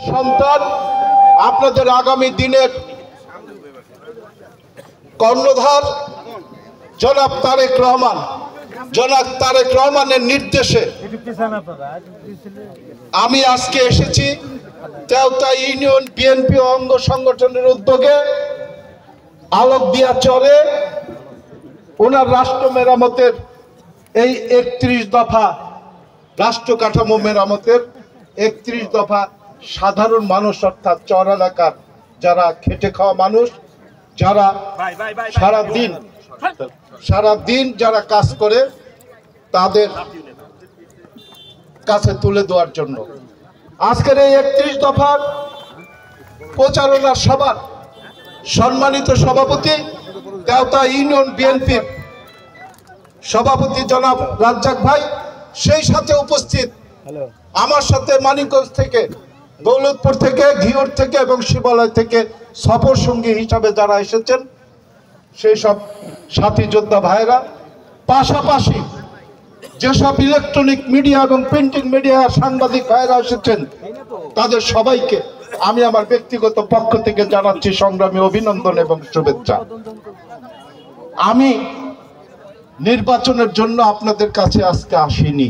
সন্তান আপনাদের আগামী দিনের কর্ণধার জনাব তারেক রহমানের নির্দেশে আমি আজকে এসেছি তেওতা ইউনিয়ন বিএনপি অঙ্গ সংগঠনের উদ্যোগে আলোকদিয়া চরে ওনার রাষ্ট্র মেরামতের এই ৩১ দফা রাষ্ট্র কাঠামো মেরামতের ৩১ দফা সাধারণ মানুষ অর্থাৎ চর এলাকার যারা খেটে খাওয়া মানুষ, যারা সারাদিন যারা কাজ করে তাদের কাছে তুলে দেওয়ার জন্য আজকের এই ৩১ দফার প্রচারণার সভার সম্মানিত সভাপতি তেওতা ইউনিয়ন বিএনপির সভাপতি জনাব রাজ্জাক ভাই, সেই সাথে উপস্থিত আমার সাথে মানিকগঞ্জ থেকে, দৌলতপুর থেকে, ঘিওর থেকে এবং শিবালয় থেকে সফর সঙ্গী হিসাবে যারা এসেছেন সেই সব সাথী যোদ্ধা ভাইরা, পাশাপাশি যেসব ইলেকট্রনিক মিডিয়া এবং প্রিন্টিং মিডিয়া সাংবাদিক ভাইরা এসেছেন তাদের সবাইকে আমি আমার ব্যক্তিগত পক্ষ থেকে জানাচ্ছি সংগ্রামী অভিনন্দন এবং শুভেচ্ছা। আমি নির্বাচনের জন্য আপনাদের কাছে আজকে আসিনি।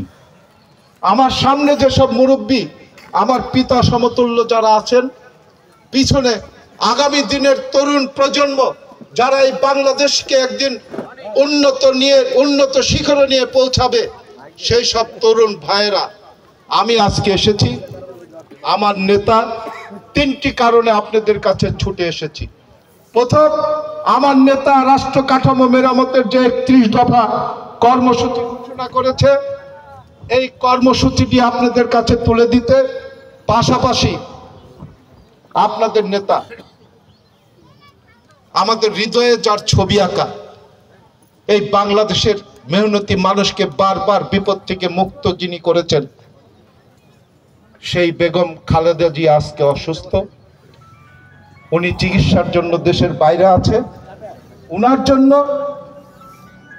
আমার সামনে যেসব মুরব্বী, আমার পিতা সমতুল্য যারা আছেন, পিছনে আগামী দিনের তরুণ প্রজন্ম যারা এই বাংলাদেশকে একদিন উন্নত শিখরে নিয়ে পৌঁছাবে, সেই সব তরুণ ভাইয়েরা আমি আজকে এসেছি। আমার নেতা ৩টি কারণে আপনাদের কাছে ছুটে এসেছি। প্রথম, আমার নেতা রাষ্ট্র কাঠামো মেরামতের যে ৩১ দফা কর্মসূচি ঘোষণা করেছে, এই কর্মসূচিটি আপনাদের কাছে তুলে দিতে, পাশাপাশি আপনাদের নেতা আমাদের হৃদয়ে যার ছবি আঁকা, এই বাংলাদেশের মেহনতি মানুষকে বারবার বিপদ থেকে মুক্ত যিনি করেছেন, সেই বেগম খালেদা জিয়া আজকে অসুস্থ, উনি চিকিৎসার জন্য দেশের বাইরে আছে। উনার জন্য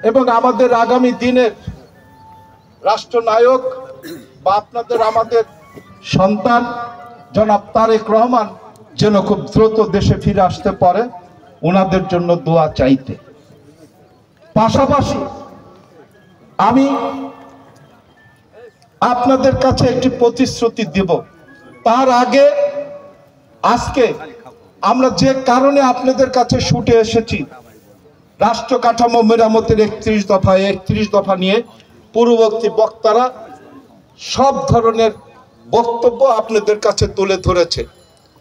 এবং আমাদের আগামী দিনের রাষ্ট্রনায়ক বা আমাদের সন্তান জনাব তারেক রহমান যেন খুব দ্রুত দেশে ফিরে আসতে পারে, ওনাদের জন্য দোয়া চাইতে। পাশাপাশি আমি আপনাদের কাছে একটি প্রতিশ্রুতি দেব। তার আগে আজকে আমরা যে কারণে আপনাদের কাছে ছুটে এসেছি, রাষ্ট্র কাঠামো মেরামতের ৩১ দফা নিয়ে পূর্ববর্তী বক্তারা সব ধরনের বক্তব্য আপনাদের কাছে তুলে ধরেছে।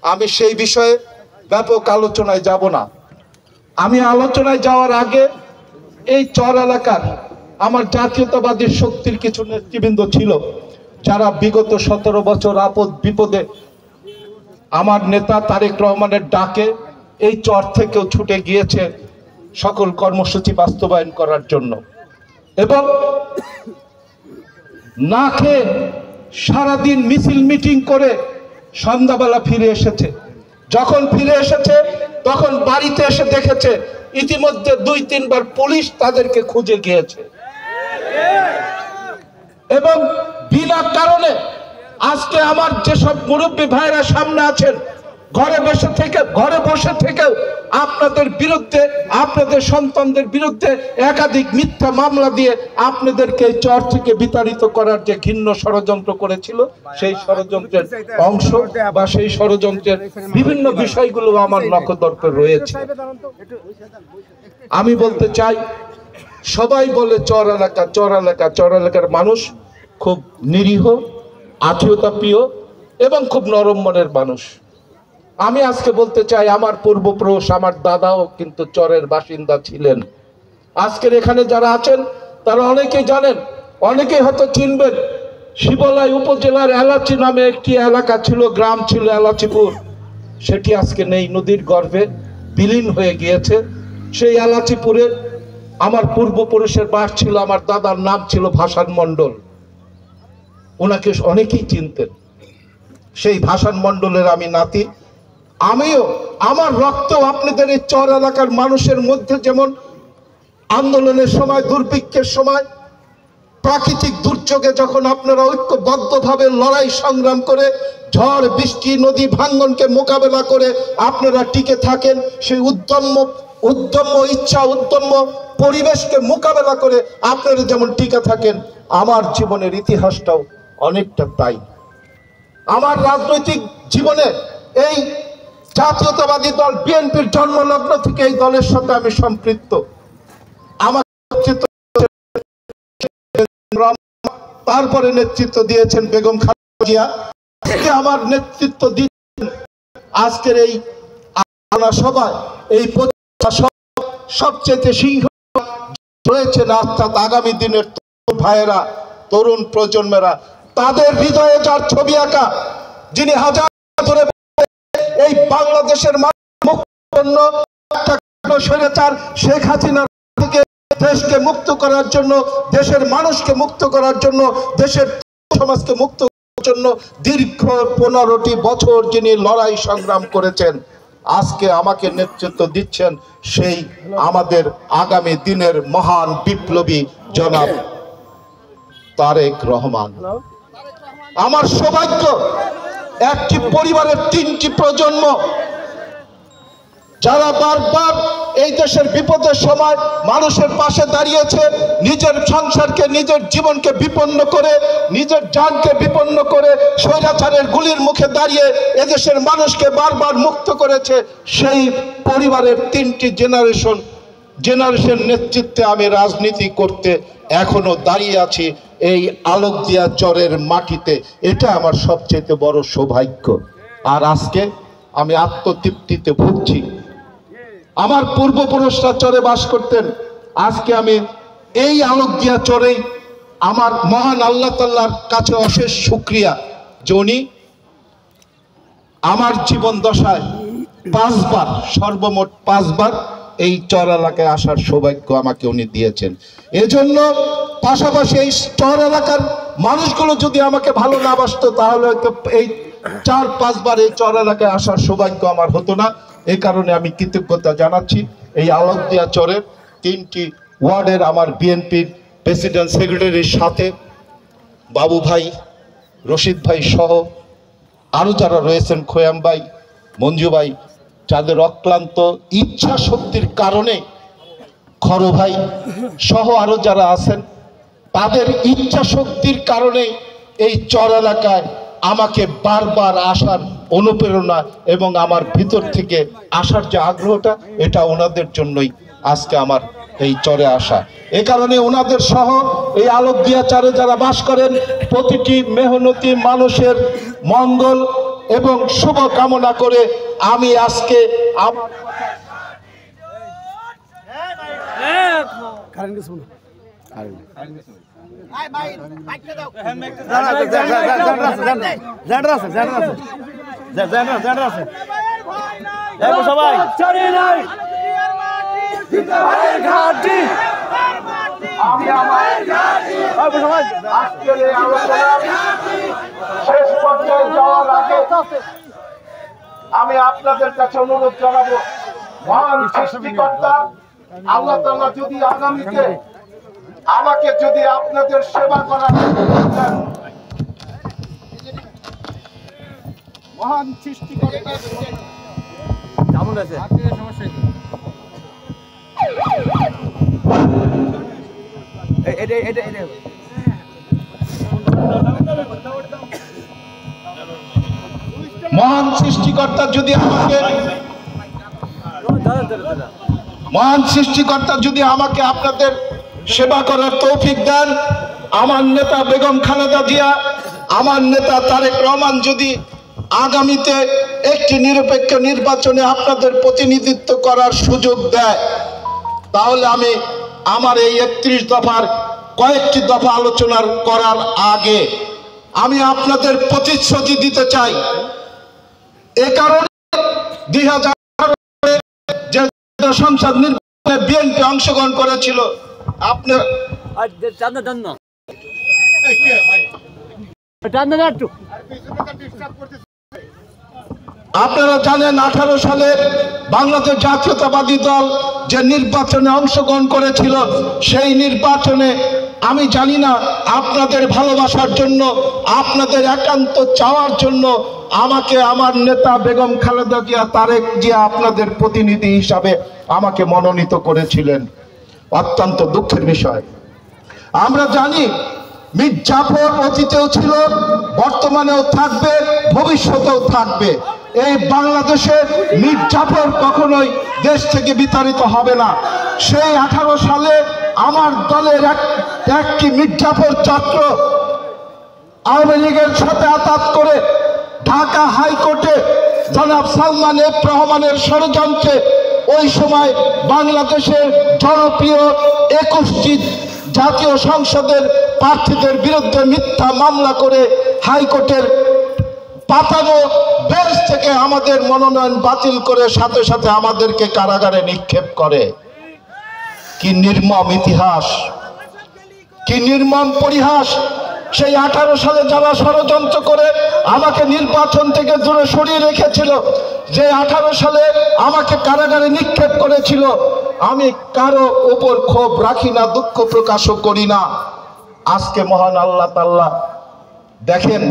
আমি সেই বিষয়ে ব্যাপক আলোচনায় যাব না। আমি আলোচনায় যাওয়ার আগে এই চর এলাকার আমার জাতীয়তাবাদী শক্তির কিছু নেতৃবৃন্দ ছিল যারা বিগত ১৭ বছর আপদ বিপদে আমার নেতা তারেক রহমানের ডাকে এই চর থেকেও ছুটে গিয়েছে সকল কর্মসূচি বাস্তবায়ন করার জন্য, এবং না খেয়ে সারাদিন মিছিল মিটিং করে সন্ধ্যাবেলা ফিরে এসেছে। যখন ফিরে এসেছে তখন বাড়িতে এসে দেখেছে ইতিমধ্যে ২-৩ বার পুলিশ তাদেরকে খুঁজে গিয়েছে, এবং বিনা কারণে আজকে আমার যেসব মুরব্বী ভাইরা সামনে আছেন, ঘরে বসে থেকেও আপনাদের বিরুদ্ধে, আপনাদের সন্তানদের বিরুদ্ধে একাধিক মিথ্যা মামলা দিয়ে আপনাদেরকে চর থেকে বিতাড়িত করার যে ঘৃণ্য ষড়যন্ত্র করেছিল, সেই ষড়যন্ত্রের অংশ বা সেই ষড়যন্ত্রের বিভিন্ন বিষয়গুলো আমার নখদর্পে রয়েছে। আমি বলতে চাই, সবাই বলে চর এলাকার মানুষ খুব নিরীহ, আত্মীয়তা প্রিয় এবং খুব নরম মনের মানুষ। আমি আজকে বলতে চাই, আমার পূর্বপুরুষ, আমার দাদাও কিন্তু চরের বাসিন্দা ছিলেন। আজকের এখানে যারা আছেন তারা অনেকেই জানেন, অনেকেই হয়তো চিনবেন, শিবালয় উপজেলার এলাচি নামে একটি এলাকা ছিল, গ্রাম ছিল এলাচিপুর। সেটি আজকে নেই, নদীর গর্ভে বিলীন হয়ে গিয়েছে। সেই এলাচিপুরে আমার পূর্বপুরুষের বাস ছিল, আমার দাদার নাম ছিল ভাসান মণ্ডল। ওনাকে অনেকেই চিনতেন। সেই ভাসান মণ্ডলের আমি নাতি। আমিও, আমার রক্ত আপনাদের এই চর এলাকার মানুষের মধ্যে যেমন আন্দোলনের সময়, দুর্ভিক্ষের সময়, প্রাকৃতিক দুর্যোগ দুর্যোগে যখন আপনারা ঐক্যবদ্ধভাবে লড়াই সংগ্রাম করে ঝড় বৃষ্টি নদী ভাঙ্গনকে মোকাবেলা করে আপনারা টিকে থাকেন, সেই উদ্যম্য ইচ্ছা উদ্যম্য পরিবেশকে মোকাবেলা করে আপনারা যেমন টিকে থাকেন, আমার জীবনের ইতিহাসটাও অনেকটা তাই। আমার রাজনৈতিক জীবনে এই জাতীয়তাবাদী দল বিএনপির জন্মলগ্ন থেকে এই দলের সাথে আমি সম্পৃক্ত। আমার তারপরে নেতৃত্ব দিয়েছেন বেগম খালেদা জিয়া, আমার নেতৃত্ব দিচ্ছেন আজকের এই সভায়। এই সবচেয়ে সিংহ রয়েছেন অর্থাৎ আগামী দিনের ভাইয়েরা, তরুণ প্রজন্মেরা, তাদের হৃদয়ে যার ছবি আঁকা, যিনি হাজার ধরে এই বাংলাদেশের স্বৈরাচার শেখ হাসিনার থেকে দেশকে মুক্ত করার জন্য, দেশের মানুষকে মুক্ত করার জন্য, দেশের সমাজকে মুক্ত করার জন্য দীর্ঘ 15টি বছর যিনি লড়াই সংগ্রাম করেছেন, আজকে আমাকে নেতৃত্ব দিচ্ছেন সেই আমাদের আগামী দিনের মহান বিপ্লবী জনাব তারেক রহমান। আমার সৌভাগ্য একটি পরিবারের 3টি প্রজন্ম যারা বারবার এই দেশের বিপদের সময় মানুষের পাশে দাঁড়িয়েছে, নিজের সংসারকে নিজের জীবনকে বিপন্ন করে, নিজের জানকে বিপন্ন করে স্বৈরাচারের গুলির মুখে দাঁড়িয়ে এদেশের মানুষকে বারবার মুক্ত করেছে। সেই পরিবারের 3টি জেনারেশন নেতৃত্বে আমি রাজনীতি করতে এখনো দাঁড়িয়ে আছি এই আলোকদিয়া চরের মাটিতে। এটা আমার সবচেয়ে বড় সৌভাগ্য। আর আজকে আমি আত্মতৃপ্তিতে ভুগছি। আমার পূর্বপুরুষরা চরে বাস করতেন, আজকে আমি এই আলোকদিয়া চরেই আমার মহান আল্লাহ তাআলার কাছে অশেষ শুকরিয়া যে উনি আমার জীবন দশায় 5 বার, সর্বমোট 5 বার এই চর এলাকায় আসার সৌভাগ্য আমাকে উনি দিয়েছেন। এজন্য পাশাপাশি এই চর এলাকার মানুষগুলো যদি আমাকে ভালো না বাসতো তাহলে এই 4-5 বার এই চর এলাকায় আসার সৌভাগ্য আমার হতো না। এই কারণে আমি কৃতজ্ঞতা জানাচ্ছি এই আলোকদিয়া চরের 3টি ওয়ার্ডের আমার বিএনপির প্রেসিডেন্ট সেক্রেটারির সাথে বাবু ভাই, রশিদ ভাই সহ আরও যারা রয়েছেন, খোয়াম ভাই, মঞ্জু ভাই, যাদের অক্লান্ত ইচ্ছা শক্তির কারণে, খর ভাই সহ আরও যারা আছেন, তাদের ইচ্ছা শক্তির কারণে এই চর এলাকায় আমাকে বারবার আসার অনুপ্রেরণা এবং আমার ভিতর থেকে আসার যে আগ্রহটা, এটা ওনাদের জন্যই আজকে আমার এই চরে আসা। এ কারণে ওনাদের সহ এই আলোকদিয়া চরে যারা বাস করেন প্রতিটি মেহনতি মানুষের মঙ্গল এবং শুভ কামনা করে আমি আজকে আমি আপনাদের কাছে অনুরোধ জানাবো, মহান সৃষ্টিকর্তা আল্লাহ তাআলা যদি আগামীতে আমাকে যদি আপনাদের সেবা করার মহান সৃষ্টিকর্তা কেমন আছে মহান সৃষ্টিকর্তা যদি আমাকে আপনাদের সেবা করার তৌফিক দেন, আমার নেতা বেগম খালেদা জিয়া, আমার নেতা তারেক রহমান যদি আগামীতে একটি নিরপেক্ষ নির্বাচনে আপনাদের প্রতিনিধিত্ব করার সুযোগ দেয়, তাহলে আমি আমার এই 31 দফার কয়েকটি দফা আলোচনা করার আগে আমি আপনাদের প্রতিশ্রুতি দিতে চাই। এ কারণে 2018 যে সংসদ নির্বাচনে বিএনপি অংশগ্রহণ করেছিল, আপনারা জানেন 18 সালে বাংলাদেশ জাতীয়তাবাদী দল যে নির্বাচনে অংশগ্রহণ করেছিল, সেই নির্বাচনে আমি জানি না আপনাদের ভালোবাসার জন্য, আপনাদের একান্ত চাওয়ার জন্য আমাকে আমার নেতা বেগম খালেদা জিয়া, তারেক জিয়া আপনাদের প্রতিনিধি হিসাবে আমাকে মনোনীত করেছিলেন। অত্যন্ত দুঃখের বিষয়। আমরা জানি মীর জাফর অতীতেও ছিল, বর্তমানেও থাকবে, ভবিষ্যতেও থাকবে। এই বাংলাদেশের মীর জাফর কখনোই দেশ থেকে বিতাড়িত হবে না। সেই 18 সালে আমার দলের একটি মীর জাফর ছাত্র আওয়ামী লীগের সাথে আতাত করে ঢাকা হাইকোর্টে জনাব সালমান এফ রহমানের ষড়যন্ত্রে ওই সময় বাংলাদেশের জনপ্রিয় 21টি জাতীয় সংসদের প্রার্থীদের বিরুদ্ধে মিথ্যা মামলা করে হাইকোর্টের পাতানো বেঞ্চ থেকে আমাদের মনোনয়ন বাতিল করে সাথে সাথে আমাদেরকে কারাগারে নিক্ষেপ করে। কি নির্মম ইতিহাস, কি নির্মম পরিহাস। সেই 18 সালে যারা ষড়যন্ত্র করে আমাকে নির্বাচন থেকে দূরে সরিয়ে রেখেছিল, যে 18 সালে আমাকে কারাগারে নিক্ষেপ করেছিল, আমি কারো উপর ক্ষোভ রাখি না, দুঃখ প্রকাশও করি না। আজকে মহান আল্লাহ তাআলা দেখেন,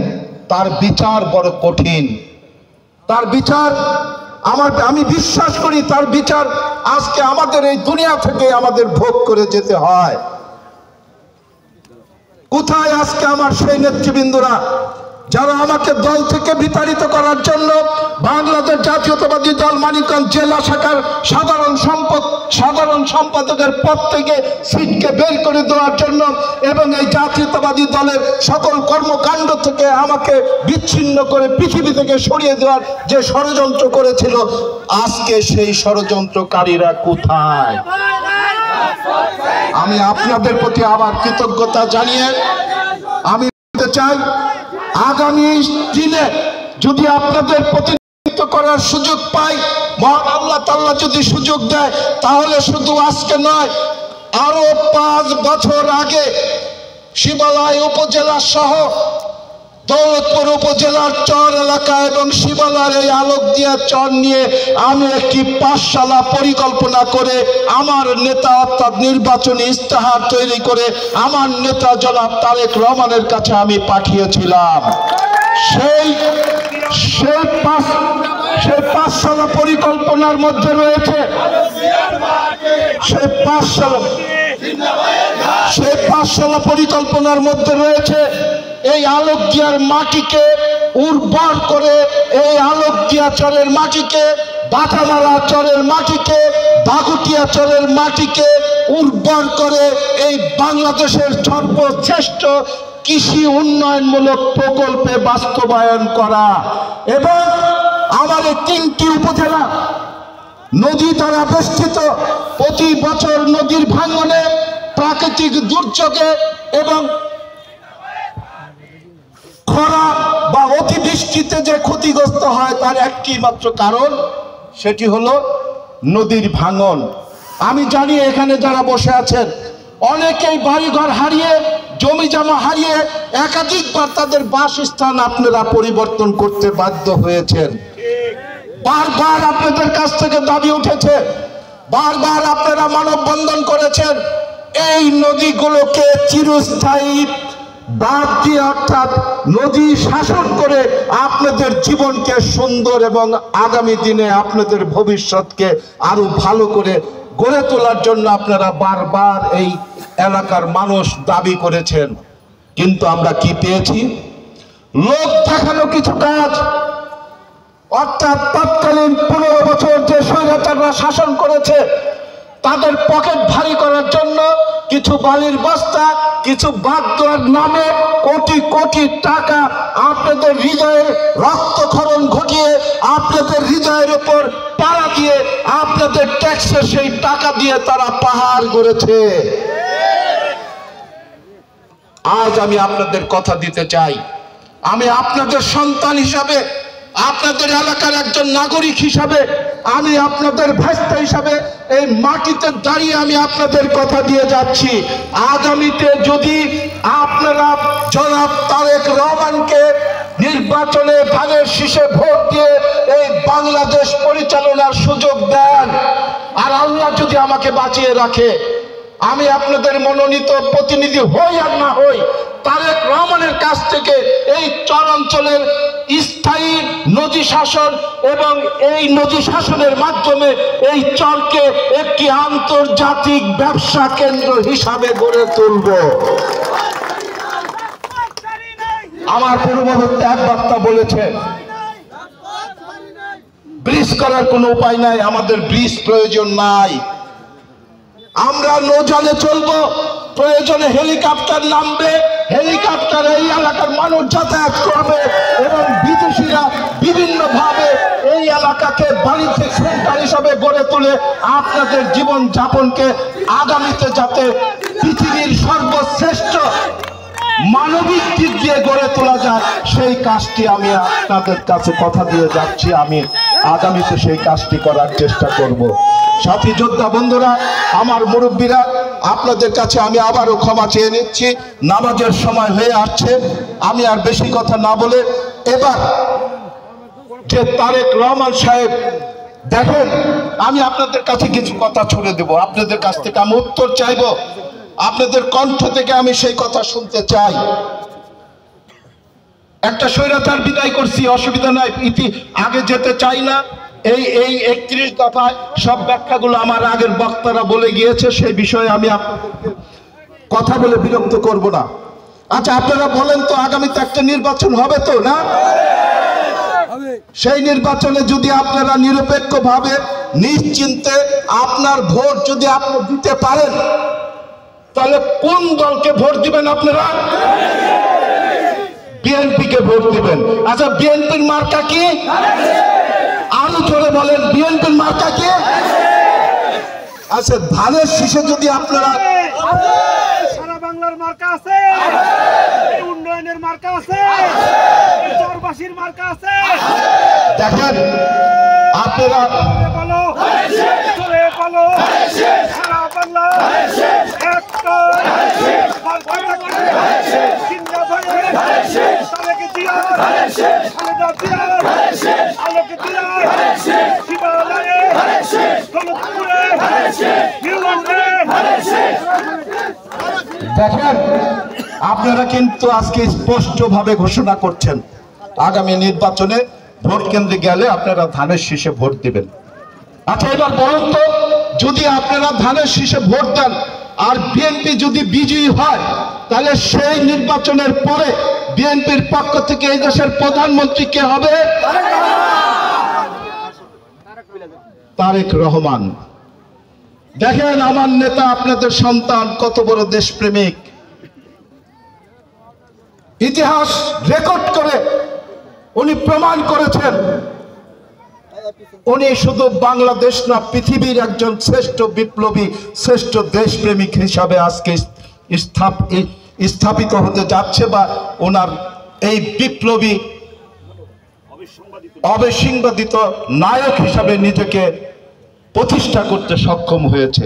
তার বিচার বড় কঠিন। তার বিচার আমি বিশ্বাস করি তার বিচার আজকে আমাদের এই দুনিয়া থেকে আমাদের ভোগ করে যেতে হয়। কোথায় আজকে আমার সেই নেতৃবৃন্দরা যারা আমাকে দল থেকে বিতাড়িত করার জন্য বাংলাদেশ জাতীয়তাবাদী দল মানিকগঞ্জ জেলা শাখার সাধারণ সম্পাদকের পদ থেকে সিটকে বের করে দেওয়ার জন্য এবং এই জাতীয়তাবাদী দলের সকল কর্মকাণ্ড থেকে আমাকে বিচ্ছিন্ন করে পৃথিবী থেকে সরিয়ে দেওয়ার যে ষড়যন্ত্র করেছিল, আজকে সেই ষড়যন্ত্রকারীরা কোথায়? আমি আপনাদের প্রতি আবার কৃতজ্ঞতা জানিয়ে আমি বলতে চাই, আগামী দিনে যদি আপনাদের প্রতিনিধিত্ব করার সুযোগ পাই, মহান আল্লাহ তাআলা যদি সুযোগ দেয়, তাহলে শুধু আজকে নয়, আরো 5 বছর আগে শিবালয় উপজেলা সহ দৌলতপুর উপজেলার চর এলাকা এবং শিবালয়ের এই আলোকদিয়া চর নিয়ে আমি একটি পাঠশালা পরিকল্পনা করে আমার নেতা অর্থাৎ নির্বাচনী ইস্তেহার তৈরি করে আমার নেতা জনাব তারেক রহমানের কাছে আমি পাঠিয়েছিলাম। সেই পাঠশালা পরিকল্পনার মধ্যে রয়েছে সেই পাঠশালা পরিকল্পনার মধ্যে রয়েছে এই আলোকদিয়ার মাটিকে উর্বর করে, এই আলোকদিয়া চরের মাটিকে, বাটামারা চরের মাটিকে, বাগুটিয়া চরের মাটিকে উর্বর করে এই বাংলাদেশের সর্বশ্রেষ্ঠ কৃষি উন্নয়নমূলক প্রকল্পে বাস্তবায়ন করা এবং আমাদের 3টি উপজেলা নদী দ্বারা বেষ্টিত, প্রতি বছর নদীর ভাঙনে, প্রাকৃতিক দুর্যোগে এবং খরা বা অতিবৃষ্টিতে যে ক্ষতিগ্রস্ত হয় তার একটি মাত্র কারণ, সেটি হলো নদীর ভাঙন। আমি জানি এখানে যারা বসে আছেন অনেকেই বাড়িঘর হারিয়ে, জমি জমা হারিয়ে একাধিকবার তাদের বাসস্থান আপনারা পরিবর্তন করতে বাধ্য হয়েছেন। বারবার আপনাদের কাছ থেকে দাবি উঠেছে, বারবার আপনারা মানববন্ধন করেছেন, এই নদীগুলোকে চিরস্থায়ী বাদ দিয়ে অর্থাৎ নদী শাসন করে আপনাদের জীবনকে সুন্দর এবং আগামী দিনে আপনাদের ভবিষ্যৎকে আরো ভালো করে গড়ে তোলার জন্য আপনারা বারবার এই এলাকার মানুষ দাবি করেছেন। কিন্তু আমরা কি পেয়েছি? লোক দেখানো কিছু কাজ, অর্থাৎ তৎকালীন 15 বছর যে স্বৈরাচাররা শাসন করেছে তাদের পকেট ভারী করার জন্য কিছু বালির বস্তা, কিছু বাগদোয়ার নামে কোটি কোটি টাকা আপনাদের হৃদয়ের রক্তক্ষরণ ঘটিয়ে, আপনাদের হৃদয়ের উপর পাড়া দিয়ে, আপনাদের ট্যাক্সের সেই টাকা দিয়ে তারা পাহাড় গড়েছে। আজ আমি আপনাদের কথা দিতে চাই, আমি আপনাদের সন্তান হিসাবে, আপনাদের এলাকার একজন নাগরিক হিসাবে, আমি আপনাদের ভাইস্তা হিসাবে এই মাটিতে দাঁড়িয়ে আমি আপনাদের কথা দিয়ে যাচ্ছি, আগামীতে যদি আপনারা জনাব তারেক রহমানকে নির্বাচনে ধানের শীষে ভোট দিয়ে এই বাংলাদেশ পরিচালনার সুযোগ দেন, আর আল্লাহ যদি আমাকে বাঁচিয়ে রাখে, আমি আপনাদের মনোনীত প্রতিনিধি হই আর না হই, তারেক রহমানের কাছ থেকে এই চর অঞ্চলের স্থায়ী নদী শাসন এবং এই নদী শাসনের মাধ্যমে এই চরকে একটি আন্তর্জাতিক ব্যবসা কেন্দ্র হিসাবে গড়ে তুলব। আমার পূর্ববর্তী এক বক্তা বলেছে ব্রিজ করার কোনো উপায় নাই, আমাদের ব্রিজ প্রয়োজন নাই, আমরা নৌযানে চলবো, প্রয়োজনে হেলিকপ্টার নামবে, হেলিকপ্টার এই এলাকার মানুষ যাতায়াত করবে এবং বিদেশিরা বিভিন্ন ভাবে এই এলাকাকে বাণিজ্যিক সেন্টার হিসাবে গড়ে তুলে আপনাদের জীবন যাপনকে আগামীতে যাতে পৃথিবীর সর্বশ্রেষ্ঠ মানবিক দিক দিয়ে গড়ে তোলা যায় সেই কাজটি আমি আপনাদের কাছে কথা দিয়ে যাচ্ছি, আমি আগামীতে সেই কাজটি করার চেষ্টা করব। সাথী যোদ্ধা বন্ধুরা, আমার মুরব্বীরা, আপনাদের কাছে আমি আবারও ক্ষমা চেয়ে নিচ্ছি, নামাজের সময় হয়ে আসছে। আমি আর বেশি কথা না বলে এবার যে তারেক রহমান সাহেব, দেখেন আমি আপনাদের কাছে কিছু কথা ছুড়ে দেব, আপনাদের কাছ থেকে আমি উত্তর চাইব, আপনাদের কণ্ঠ থেকে আমি সেই কথা শুনতে চাই। একটা স্বৈরাচার বিদায় করছি, অসুবিধা নাই, আগে যেতে চাই না। এই 31 দফায় সব ব্যাখ্যাগুলো আমার আগের বক্তারা বলে গিয়েছে, সেই বিষয়ে আমি আপনাদেরকে কথা বলে বিরক্ত করব না। আচ্ছা আপনারা বলেন তো, আগামীতে একটা নির্বাচন হবে তো না? সেই নির্বাচনে যদি আপনারা নিরপেক্ষভাবে নিশ্চিন্তে আপনার ভোট যদি আপনি দিতে পারেন, তাহলে কোন দলকে ভোট দিবেন আপনারা? বিএনপিকে ভোট দিবেন। আচ্ছা বিএনপির মার্কা কি? আরো জোরে বলেন, বিএনপির মার্কা কি? আচ্ছা ধানের শীষে যদি আপনারা, সারা বাংলার মার্কা আছে, উন্নয়নের মার্কা আছে, চরবাসীর মার্কা আছে, দেখেন আপনারা বলো বলো সারা বাংলা একটা মার্কা চিন্তা ধরে তারেক জিয়া, খালেদা জিয়া, আলোক জিয়া, শিবালয়ে, দৌলতপুরে, হিউমানে। দেখেন আপনারা কিন্তু আজকে স্পষ্টভাবে ঘোষণা করছেন আগামী নির্বাচনে ভোট কেন্দ্রে গেলে আপনারা ধানের শীষে ভোট দিবেন। আচ্ছা এবার বলুন তো, যদি আপনারা ধানের শীষে ভোট দেন আর বিএনপি যদি বিজয়ী হয়, তাহলে সেই নির্বাচনের পরে বিএনপির পক্ষ থেকে এই দেশের প্রধানমন্ত্রী কে হবে? তারেক রহমান। দেখেন আমার নেতা, আপনাদের সন্তান কত বড় দেশপ্রেমিক, ইতিহাস রেকর্ড করে উনি প্রমাণ করেছেন উনি শুধু বাংলাদেশ না, পৃথিবীর একজন শ্রেষ্ঠ বিপ্লবী, শ্রেষ্ঠ দেশপ্রেমিক হিসাবে আজকে স্থাপিত হতে যাচ্ছে, বা ওনার এই বিপ্লবী অবিসংবাদিত নায়ক হিসাবে নিজেকে প্রতিষ্ঠা করতে সক্ষম হয়েছে।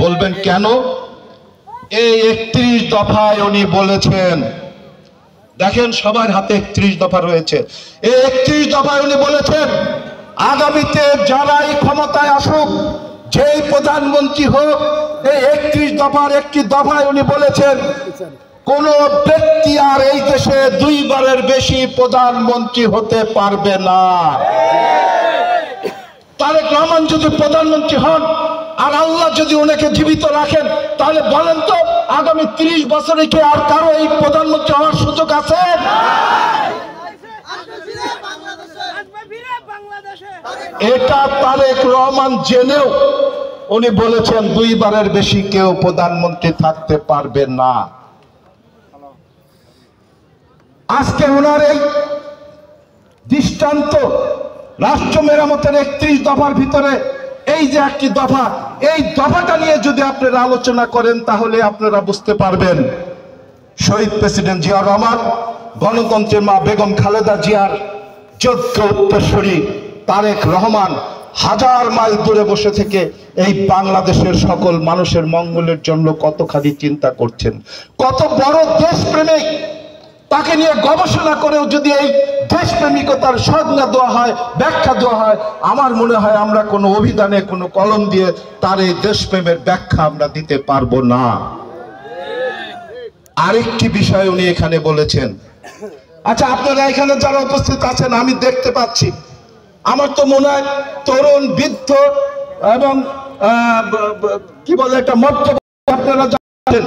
বলবেন কেন? এই 31 দফায় উনি বলেছেন, দেখেন সবার হাতে 31 দফা রয়েছে, এই 31 দফায় উনি বলেছেন আগামীতে যারাই ক্ষমতায় আসুক, যেই প্রধানমন্ত্রী হোক, এই 31 দফার একটি দফায় উনি বলেছেন কোন ব্যক্তি আর এই দেশে 2 বারের বেশি প্রধানমন্ত্রী হতে পারবে না। তারেক রহমান যদি প্রধানমন্ত্রী হন আর আল্লাহ যদি ওনাকে জীবিত রাখেন, তাহলে বলেন তো আগামী 30 বছরে কি আর কারো এই প্রধানমন্ত্রী হওয়ার সুযোগ আছে? এটা তারেক রহমান জেনেও উনি বলেছেন 2 বারের বেশি কেউ প্রধানমন্ত্রী থাকতে পারবে না। আজকে ওনার এই দৃষ্টান্ত রাষ্ট্র মেরামতের 31 দফার ভিতরে এই যে একটি দফা, এই দফাটা নিয়ে যদি আপনারা আলোচনা করেন, তাহলে আপনারা বুঝতে পারবেন শহীদ প্রেসিডেন্ট জিয়াউর রহমান, গণতন্ত্রের মা বেগম খালেদা জিয়ার যোগ্য উত্তরসূরি তারেক রহমান হাজার মাইল দূরে বসে থেকে এই বাংলাদেশের সকল মানুষের মঙ্গলের জন্য কতখানি চিন্তা করছেন, কত বড় দেশপ্রেমিক তাকে নিয়ে গবেষণা করেও যদি এই দেশপ্রেমিকতার সংজ্ঞা দেওয়া হয়, ব্যাখ্যা দেওয়া হয়, আমার মনে হয় আমরা কোনো অভিধানে কোনো কলম দিয়ে তার এই দেশপ্রেমের ব্যাখ্যা আমরা দিতে পারবো না। আরেকটি বিষয় উনি এখানে বলেছেন, আচ্ছা আপনারা এখানে যারা উপস্থিত আছেন আমি দেখতে পাচ্ছি, আমার তো মনে হয় তরুণ, বৃদ্ধ এবং কি বলে এটা মধ্যবয়সী আপনারা জানেন,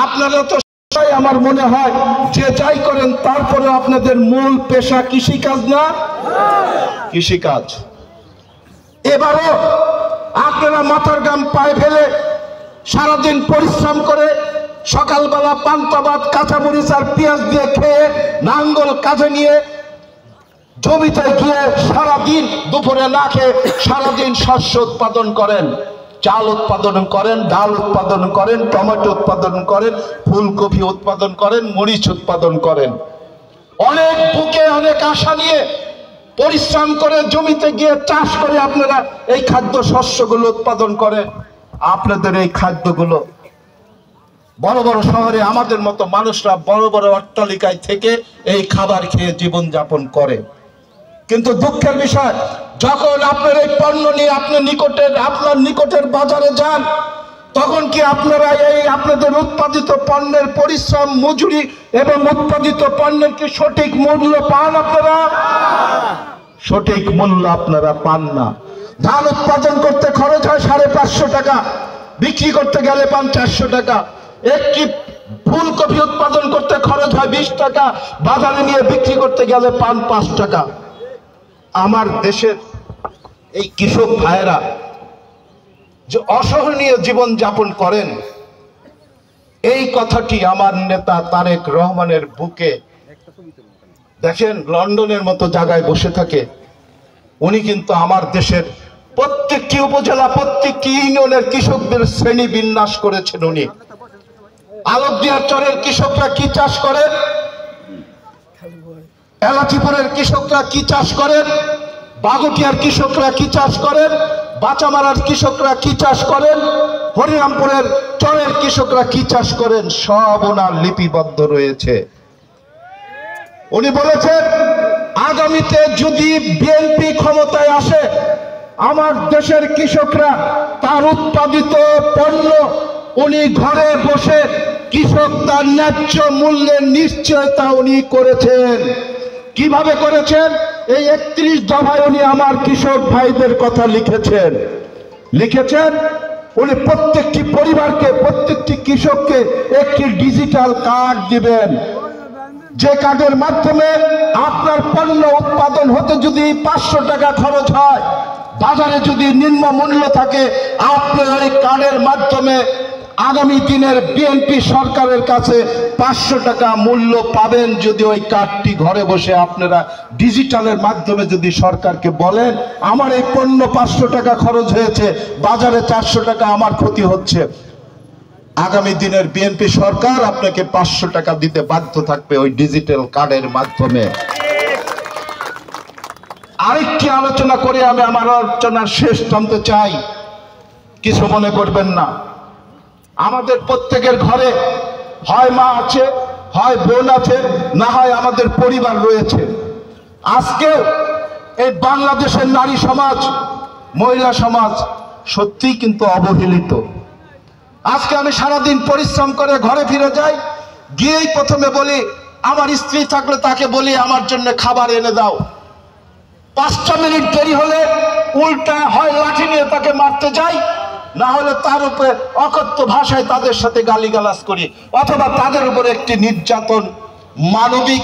আপনারা তো আমার মনে হয় যে যাই করেন তারপরে আপনাদের মূল পেশা কৃষিকাজ না? কৃষিকাজ। এবারও আপনারা মাথার ঘাম পায়ে ফেলে সারাদিন পরিশ্রম করে সকালবেলা পান্তা ভাত, কাঁচামরিচ আর পেঁয়াজ দিয়ে খেয়ে নাঙ্গল কাঁধে নিয়ে জমিতে গিয়ে সারাদিন দুপুরে না খেয়ে সারাদিন শস্য উৎপাদন করেন, চাল উৎপাদন করেন, ডাল উৎপাদন করেন, টমেটো উৎপাদন করেন, ফুলকপি উৎপাদন করেন, মরিচ উৎপাদন করেন। অনেক বুকে অনেক আশা নিয়ে পরিশ্রম করে জমিতে গিয়ে চাষ করে আপনারা এই খাদ্য শস্যগুলো উৎপাদন করেন। আপনাদের এই খাদ্যগুলো বড় বড় শহরে আমাদের মতো মানুষরা বড় বড় অট্টালিকায় থেকে এই খাবার খেয়ে জীবন যাপন করে। কিন্তু দুঃখের বিষয়, যখন আপনার এই পণ্য নিয়ে আপনার নিকটের বাজারে যান, তখন কি আপনারা এই আপনাদের উৎপাদিত পণ্যের পরিশ্রম, মজুরি এবং উৎপাদিত পণ্যের কি সঠিক মূল্য পান? আপনারা সঠিক মূল্য আপনারা পান না। ধান উৎপাদন করতে খরচ হয় 550 টাকা, বিক্রি করতে গেলে পান 400 টাকা। একটি ফুলকপি উৎপাদন করতে খরচ হয় 20 টাকা, বাজারে নিয়ে বিক্রি করতে গেলে পান 5 টাকা। আমার দেশের এই কৃষক ভাইয়েরা যে অসহনীয় জীবন যাপন করেন, এই কথাটি আমার নেতা তারেক রহমানের বুকে, দেখেন লন্ডনের মতো জায়গায় বসে থাকে, উনি কিন্তু আমার দেশের প্রত্যেকটি উপজেলা, প্রত্যেকটি ইউনিয়নের কৃষকদের শ্রেণী বিন্যাস করেছেন। উনি আলবদিয়ার চরের কৃষকরা কি চাষ করেন, এলাচিপুরের কৃষকরা কি চাষ করেন, বাগুটিয়ার কৃষকরা কি চাষ করেন, বাচামারার কৃষকরা কি চাষ করেন, হরিরামপুরের চরের কৃষকরা কি চাষ করেন, সব ওনার লিপিবদ্ধ রয়েছে। উনি বলেছেন আগামীতে যদি বিএনপি ক্ষমতায় আসে, আমার দেশের কৃষকরা তার উৎপাদিত পণ্য উনি ঘরে বসে কৃষক তার ন্যায্য মূল্যের নিশ্চয়তা উনি করেছেন। কিভাবে করেছেন? এই 31 দফায় উনি আমার কৃষক ভাইদের কথা লিখেছেন। উনি প্রত্যেকটি পরিবারকে, প্রত্যেকটি কৃষককে একটি ডিজিটাল কার্ড দিবেন, যে কার্ডের মাধ্যমে আপনার পণ্য উৎপাদন হতে যদি 500 টাকা খরচ হয়, বাজারে যদি নিম্ন মূল্য থাকে, আপনার এই কার্ডের মাধ্যমে আগামী দিনের বিএনপি সরকারের কাছে 500 টাকা মূল্য পাবেন। যদি ওই কার্ডটি ঘরে বসে আপনারা ডিজিটালের মাধ্যমে যদি সরকারকে বলেন আমার এই পণ্য 500 টাকা খরচ হয়েছে, বাজারে 400 টাকা আমার ক্ষতি হচ্ছে, আগামী দিনের বিএনপি সরকার আপনাকে 500 টাকা দিতে বাধ্য থাকবে ওই ডিজিটাল কার্ডের মাধ্যমে। আরেকটি আলোচনা করে আমি আমার আলোচনার শেষ টানতে চাই, কিছু মনে করবেন না। আমাদের প্রত্যেকের ঘরে হয় মা আছে, হয় বোন আছে, না হয় আমাদের পরিবার রয়েছে। আজকে এই বাংলাদেশের নারী সমাজ, মহিলা সমাজ সত্যিই কিন্তু অবহেলিত। আজকে আমি সারাদিন পরিশ্রম করে ঘরে ফিরে যাই, গিয়েই প্রথমে বলি আমার স্ত্রী থাকলে তাকে বলি আমার জন্য খাবার এনে দাও। 5টা মিনিট দেরি হলে উল্টা হয় লাঠি নিয়ে তাকে মারতে যাই, না হলে তার উপরে অকথ্য ভাষায় তাদের সাথে গালিগালাজ করি, অথবা তাদের উপরে একটি নির্যাতন, মানবিক